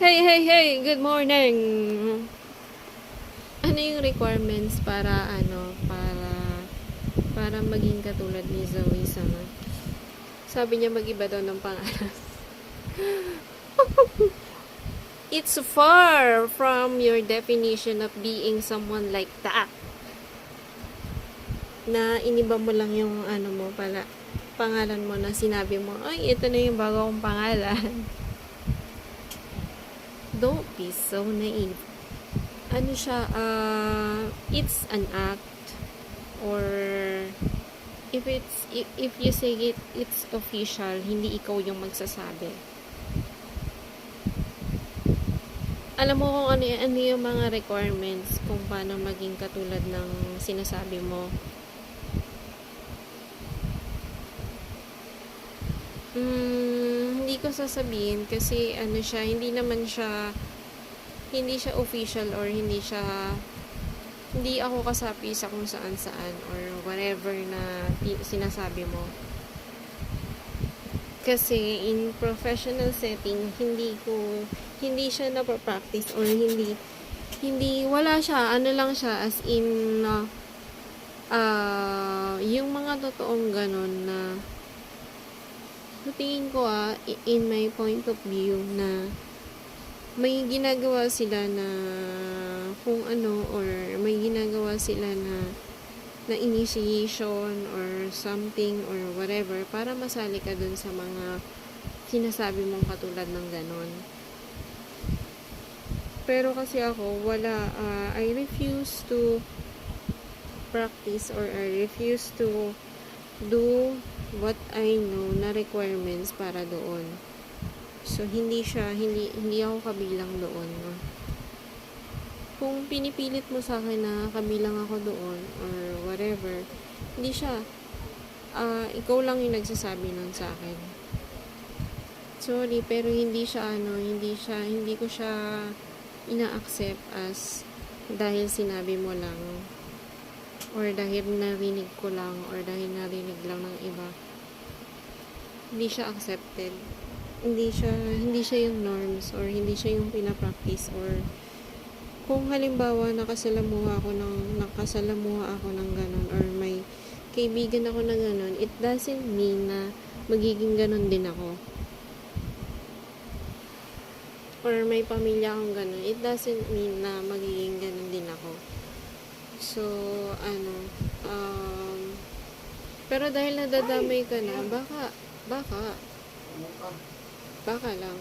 Hey, hey, hey! Good morning! Ano yung requirements para maging katulad ni Zoe Sama? Sabi niya mag-iba daw ng pangalan. It's far from your definition of being someone like that. Na iniba mo lang yung pangalan mo na sinabi mo, ay, ito na yung bago kong pangalan. Don't be so naive. It's an act, or if you say it's official, hindi ikaw yung magsasabi. Alam mo kung ano yung mga requirements kung paano maging katulad ng sinasabi mo. Hindi ko sasabihin kasi hindi siya official, or hindi ako kasapi sa kung saan or whatever na sinasabi mo. Kasi in professional setting, hindi siya na-practice, or wala siya, lang siya as in yung mga totoong ganon na tingin ko in my point of view na may ginagawa sila na kung ano, or may ginagawa sila na initiation or something or whatever para masali ka dun sa mga sinasabi mong katulad ng ganon. Pero kasi ako, wala, I refuse to practice, or I refuse to do what I know na requirements para doon. So, hindi ako kabilang doon. No? Kung pinipilit mo sa akin na kabilang ako doon, or whatever, hindi siya, ikaw lang yung nagsasabi nun sa akin. Sorry, pero hindi ko siya ina-accept as dahil sinabi mo lang, or dahil narinig ko lang, or dahil narinig lang ng iba. Hindi siya accepted. Hindi siya yung norms, or hindi siya yung pinapractice, or kung halimbawa nakasalamuha ako ng ganon, or may kaibigan ako na ganon, it doesn't mean na magiging ganon din ako. Or may pamilya akong ganon, it doesn't mean na magiging ganon din ako. So, pero dahil nadadamay ka na, baka lang.